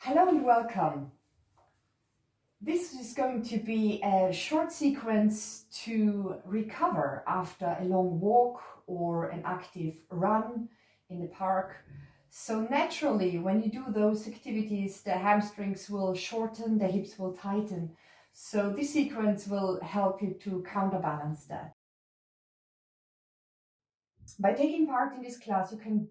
Hello and welcome. This is going to be a short sequence to recover after a long walk or an active run in the park. So naturally, when you do those activities, the hamstrings will shorten, the hips will tighten. So this sequence will help you to counterbalance that. By taking part in this class, you can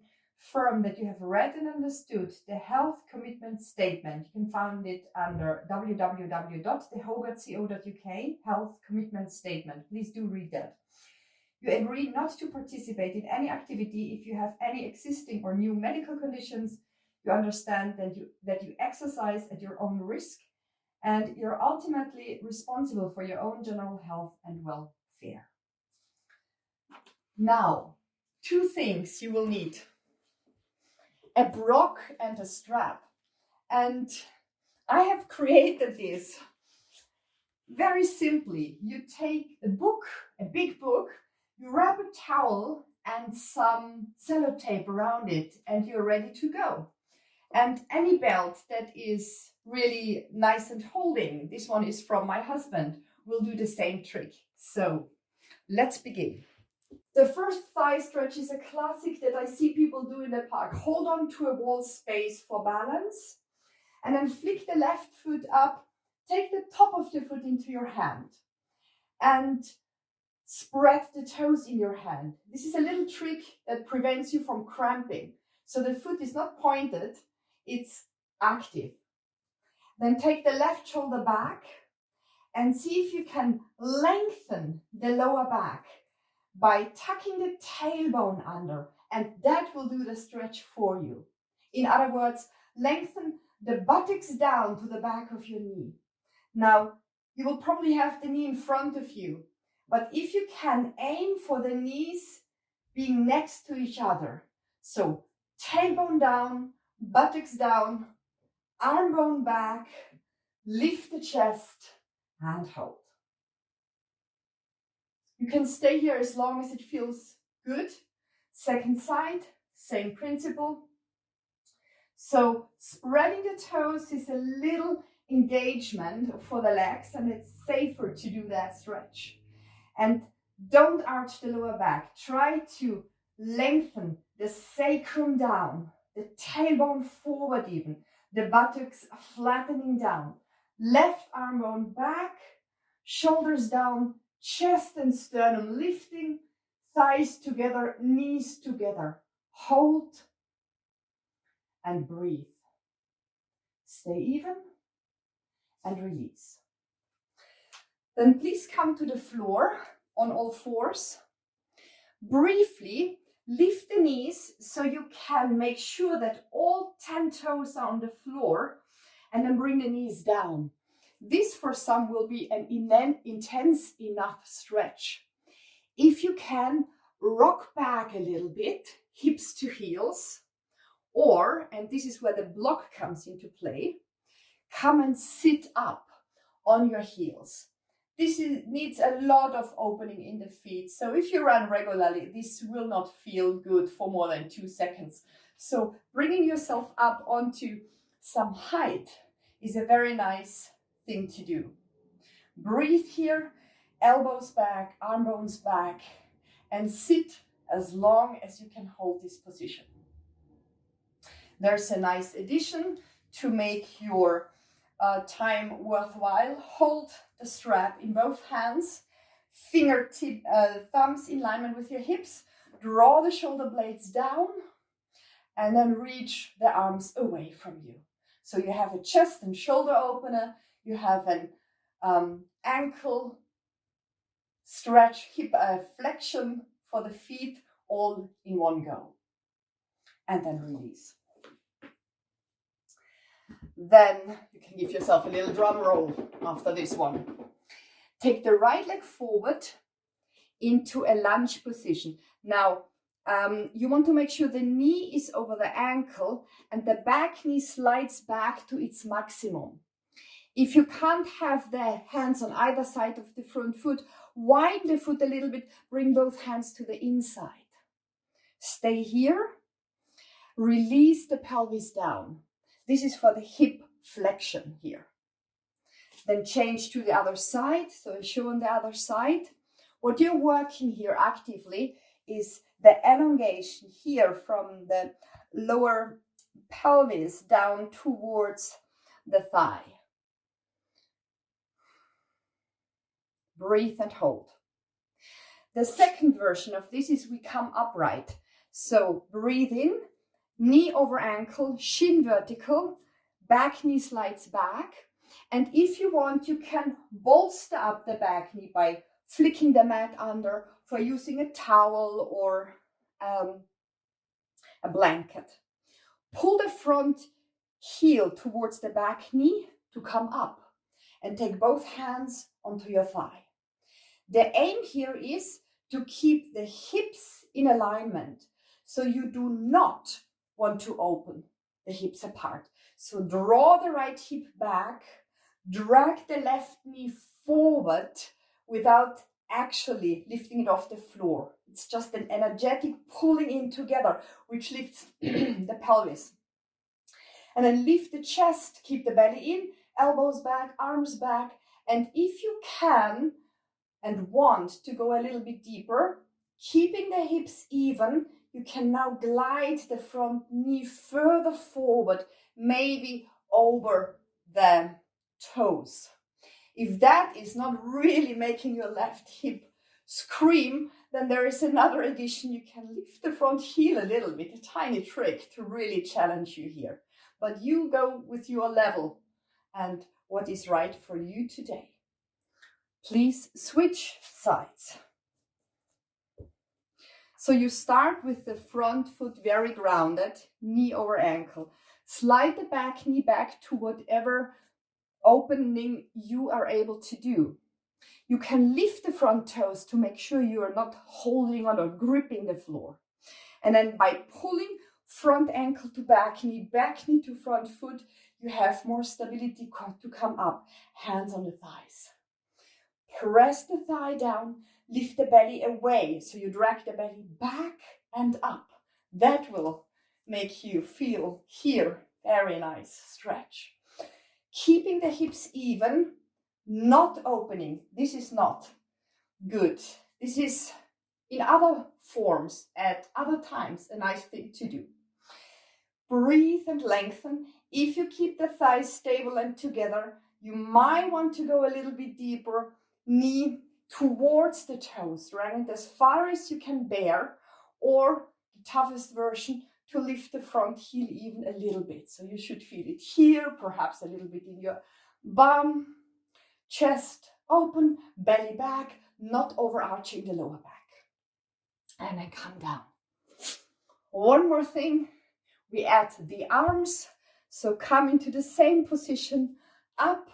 confirm that you have read and understood the health commitment statement. You can find it under www.thehogarth.co.uk, health commitment statement. Please do read that. You agree not to participate in any activity if you have any existing or new medical conditions. You understand that you exercise at your own risk, and you're ultimately responsible for your own general health and welfare. Now, two things you will need: a block and a strap. And I have created this very simply. You take a book, a big book, you wrap a towel and some sellotape around it, and you're ready to go. And any belt that is really nice and holding, this one is from my husband, will do the same trick. So let's begin. The first thigh stretch is a classic that I see people do in the park. Hold on to a wall space for balance, and then flick the left foot up. Take the top of the foot into your hand and spread the toes in your hand. This is a little trick that prevents you from cramping. So the foot is not pointed, it's active. Then take the left shoulder back and see if you can lengthen the lower back by tucking the tailbone under, and that will do the stretch for you. In other words, lengthen the buttocks down to the back of your knee. Now, you will probably have the knee in front of you, but if you can aim for the knees being next to each other, so tailbone down, buttocks down, arm bone back, lift the chest and hold. You can stay here as long as it feels good. Second side, same principle. So spreading the toes is a little engagement for the legs, and it's safer to do that stretch. And don't arch the lower back. Try to lengthen the sacrum down, the tailbone forward even, the buttocks flattening down. Left arm bone back, shoulders down, chest and sternum lifting, thighs together, knees together. Hold and breathe. Stay even and release. Then please come to the floor on all fours. Briefly lift the knees so you can make sure that all 10 toes are on the floor, and then bring the knees down. This for some will be an intense enough stretch. If you can, rock back a little bit, hips to heels, or, and this is where the block comes into play, come and sit up on your heels. This needs a lot of opening in the feet. So if you run regularly, this will not feel good for more than 2 seconds. So bringing yourself up onto some height is a very nice thing to do. Breathe here, elbows back, arm bones back, and sit as long as you can hold this position. There's a nice addition to make your time worthwhile. Hold the strap in both hands, fingertip, thumbs in alignment with your hips. Draw the shoulder blades down, and then reach the arms away from you. So you have a chest and shoulder opener, you have an ankle stretch, hip flexion for the feet, all in one go. And then release. Then you can give yourself a little drum roll after this one. Take the right leg forward into a lunge position. Now, you want to make sure the knee is over the ankle and the back knee slides back to its maximum. If you can't have the hands on either side of the front foot, widen the foot a little bit, bring both hands to the inside. Stay here, release the pelvis down. This is for the hip flexion here. Then change to the other side. So show on the other side. What you're working here actively is the elongation here from the lower pelvis down towards the thigh. Breathe and hold. The second version of this is we come upright. So breathe in, knee over ankle, shin vertical, back knee slides back. And if you want, you can bolster up the back knee by flicking the mat under, for using a towel or a blanket. Pull the front heel towards the back knee to come up and take both hands onto your thigh. The aim here is to keep the hips in alignment. So you do not want to open the hips apart. So draw the right hip back, drag the left knee forward without actually lifting it off the floor. It's just an energetic pulling in together, which lifts the pelvis. And then lift the chest, keep the belly in, elbows back, arms back. And if you can and want to go a little bit deeper, keeping the hips even, you can now glide the front knee further forward, maybe over the toes. If that is not really making your left hip scream, then there is another addition. You can lift the front heel a little bit, a tiny trick to really challenge you here. But you go with your level and what is right for you today. Please switch sides. So you start with the front foot very grounded, knee over ankle. Slide the back knee back to whatever opening you are able to do. You can lift the front toes to make sure you are not holding on or gripping the floor. And then by pulling front ankle to back knee to front foot, you have more stability to come up. Hands on the thighs. Press the thigh down, lift the belly away. So you drag the belly back and up. That will make you feel here. Very nice stretch. Keeping the hips even, not opening. This is not good. This is in other forms at other times a nice thing to do. Breathe and lengthen. If you keep the thighs stable and together, you might want to go a little bit deeper. Knee towards the toes, right? As far as you can bear, or the toughest version, to lift the front heel even a little bit. So you should feel it here, perhaps a little bit in your bum, chest open, belly back, not overarching the lower back. And then come down. One more thing, we add the arms. So come into the same position, up,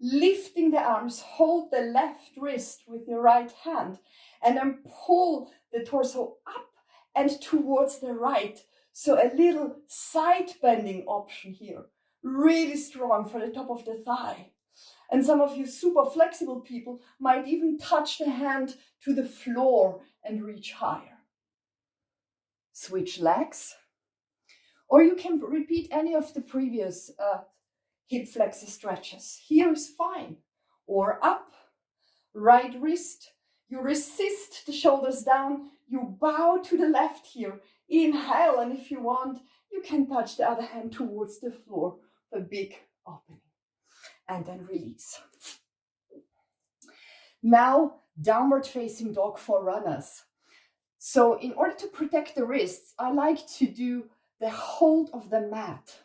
lifting the arms, hold the left wrist with your right hand, and then pull the torso up and towards the right. So a little side bending option here, really strong for the top of the thigh. And some of you super flexible people might even touch the hand to the floor and reach higher. Switch legs, or you can repeat any of the previous hip flexor stretches. Here is fine. Or up, right wrist. You resist the shoulders down. You bow to the left here. Inhale, and if you want, you can touch the other hand towards the floor for a big opening. And then release. Now, downward facing dog for runners. So in order to protect the wrists, I like to do the hold of the mat.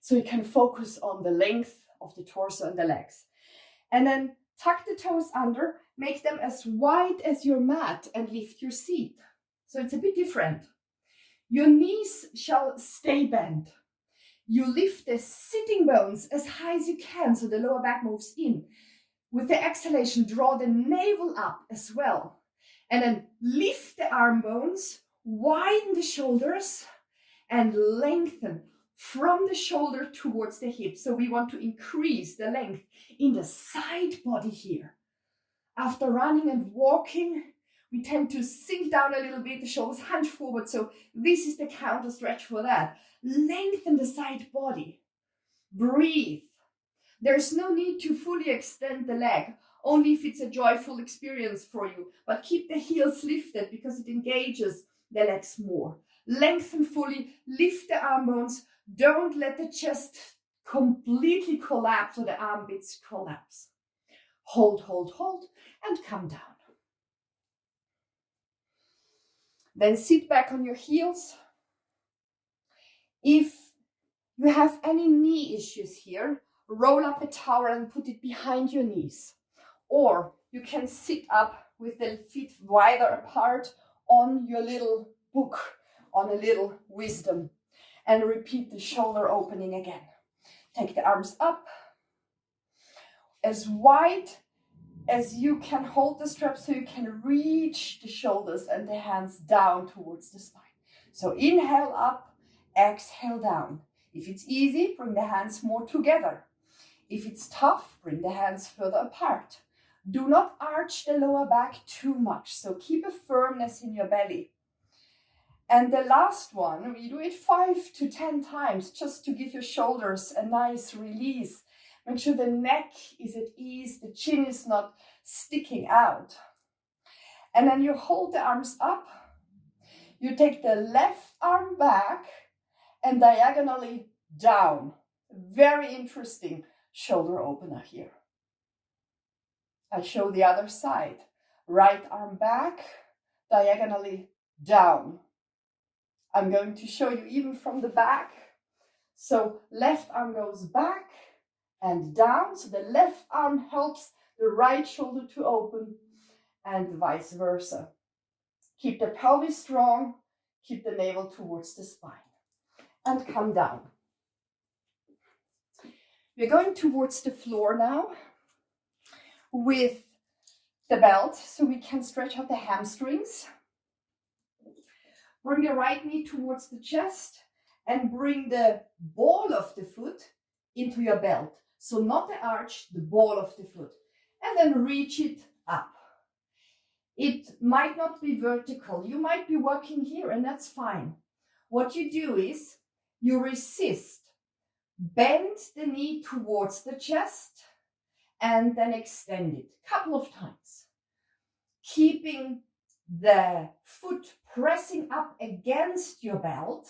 So you can focus on the length of the torso and the legs. And then tuck the toes under, make them as wide as your mat and lift your seat. So it's a bit different. Your knees shall stay bent. You lift the sitting bones as high as you can so the lower back moves in. With the exhalation, draw the navel up as well. And then lift the arm bones, widen the shoulders, and lengthen from the shoulder towards the hip. So we want to increase the length in the side body here. After running and walking, we tend to sink down a little bit, the shoulders hunch forward. So this is the counter stretch for that. Lengthen the side body. Breathe. There's no need to fully extend the leg, only if it's a joyful experience for you. But keep the heels lifted because it engages the legs more. Lengthen fully, lift the arm bones. Don't let the chest completely collapse or the armpits collapse. Hold, hold, hold, and come down. Then sit back on your heels. If you have any knee issues here, roll up a towel and put it behind your knees. Or you can sit up with the feet wider apart on your little book, on a little wisdom, and repeat the shoulder opening again. Take the arms up as wide as you can hold the strap so you can reach the shoulders and the hands down towards the spine. So inhale up, exhale down. If it's easy, bring the hands more together. If it's tough, bring the hands further apart. Do not arch the lower back too much, so keep a firmness in your belly. And the last one, we do it 5 to 10 times just to give your shoulders a nice release. Make sure the neck is at ease, the chin is not sticking out. And then you hold the arms up. You take the left arm back and diagonally down. Very interesting shoulder opener here. I show the other side. Right arm back, diagonally down. I'm going to show you even from the back. So left arm goes back and down. So the left arm helps the right shoulder to open and vice versa. Keep the pelvis strong. Keep the navel towards the spine. And come down. We're going towards the floor now with the belt so we can stretch out the hamstrings. Bring the right knee towards the chest and bring the ball of the foot into your belt. So not the arch, the ball of the foot. And then reach it up. It might not be vertical. You might be working here and that's fine. What you do is you resist. Bend the knee towards the chest and then extend it a couple of times. Keeping the foot pressing up against your belt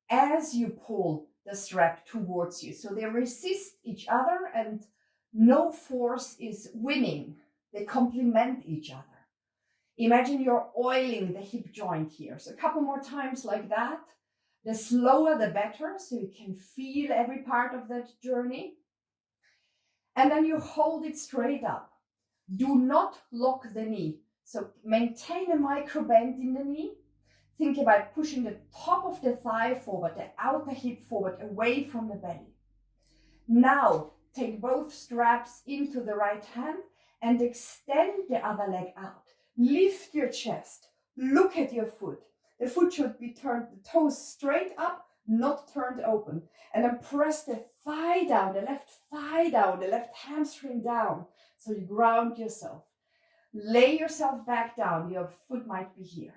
as you pull the strap towards you. So they resist each other and no force is winning. They complement each other. Imagine you're oiling the hip joint here. So a couple more times like that. The slower the better, so you can feel every part of that journey. And then you hold it straight up. Do not lock the knee. So maintain a micro bend in the knee. Think about pushing the top of the thigh forward, the outer hip forward, away from the belly. Now, take both straps into the right hand and extend the other leg out. Lift your chest. Look at your foot. The foot should be turned, the toes straight up, not turned open. And then press the thigh down, the left thigh down, the left hamstring down. So you ground yourself. Lay yourself back down. Your foot might be here.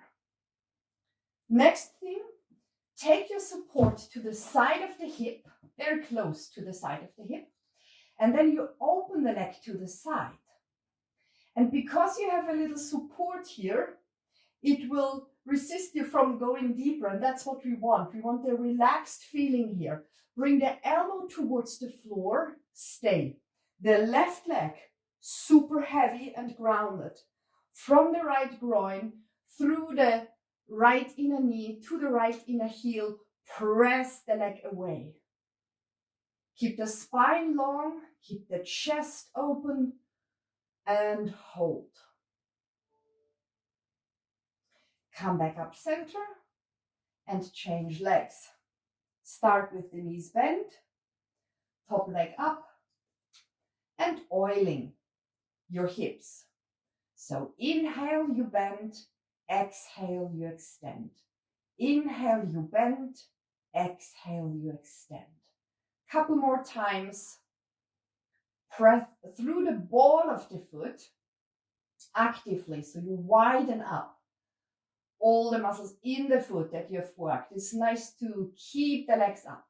Next thing, take your support to the side of the hip, very close to the side of the hip. And then you open the leg to the side. And because you have a little support here, it will resist you from going deeper, and that's what we want. We want the relaxed feeling here. Bring the elbow towards the floor, stay. The left leg, super heavy and grounded. From the right groin, through the right inner knee, to the right inner heel, press the leg away. Keep the spine long, keep the chest open, and hold. Come back up center and change legs. Start with the knees bent, top leg up, and oiling your hips. So inhale, you bend, exhale, you extend. Inhale, you bend, exhale, you extend. Couple more times. Press through the ball of the foot actively. So you widen up all the muscles in the foot that you have worked. It's nice to keep the legs up.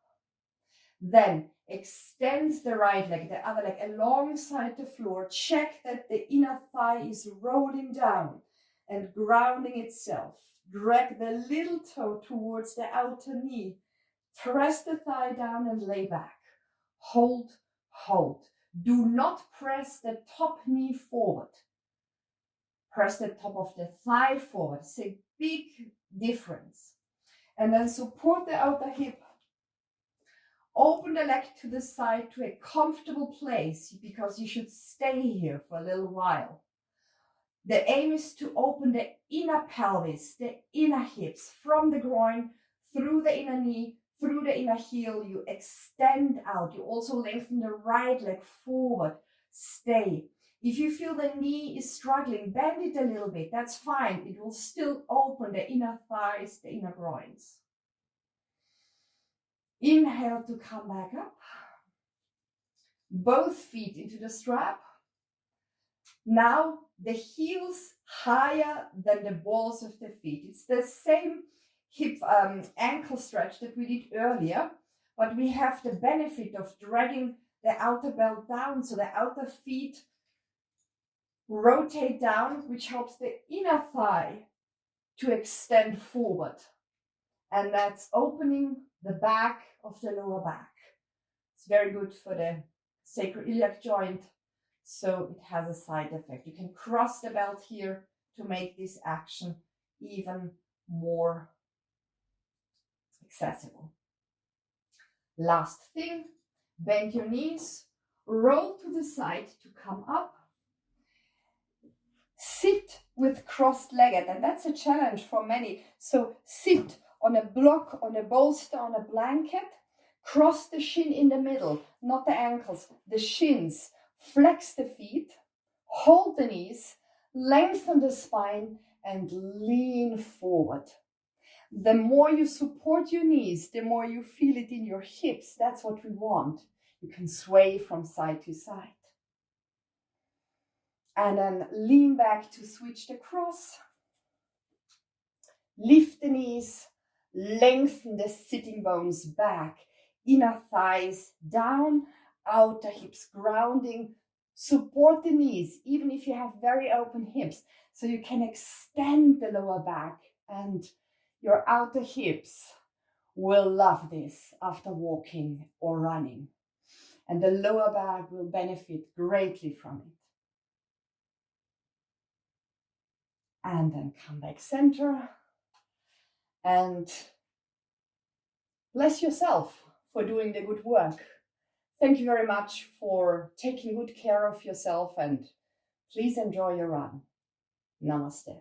Then extend the right leg, the other leg alongside the floor. Check that the inner thigh is rolling down and grounding itself. Drag the little toe towards the outer knee. Press the thigh down and lay back. Hold, hold. Do not press the top knee forward. Press the top of the thigh forward. It's a big difference. And then support the outer hip. Open the leg to the side to a comfortable place, because you should stay here for a little while. The aim is to open the inner pelvis, the inner hips, from the groin, through the inner knee, through the inner heel. You extend out. You also lengthen the right leg forward. Stay. If you feel the knee is struggling, bend it a little bit. That's fine. It will still open the inner thighs, the inner groins. Inhale to come back up. Both feet into the strap. Now the heels higher than the balls of the feet. It's the same hip ankle stretch that we did earlier, but we have the benefit of dragging the outer belt down, so the outer feet rotate down, which helps the inner thigh to extend forward. And that's opening the back of the lower back. It's very good for the sacroiliac joint, so it has a side effect. You can cross the belt here to make this action even more accessible. Last thing, bend your knees, roll to the side to come up. Sit with crossed-legged, and that's a challenge for many. So sit on a block, on a bolster, on a blanket. Cross the shin in the middle, not the ankles, the shins. Flex the feet, hold the knees, lengthen the spine, and lean forward. The more you support your knees, the more you feel it in your hips. That's what we want. You can sway from side to side. And then lean back to switch the cross. Lift the knees, lengthen the sitting bones back, inner thighs down, outer hips grounding. Support the knees, even if you have very open hips, so you can extend the lower back, and your outer hips will love this after walking or running. And the lower back will benefit greatly from it. And then come back center and bless yourself for doing the good work. Thank you very much for taking good care of yourself, and please enjoy your run. Namaste.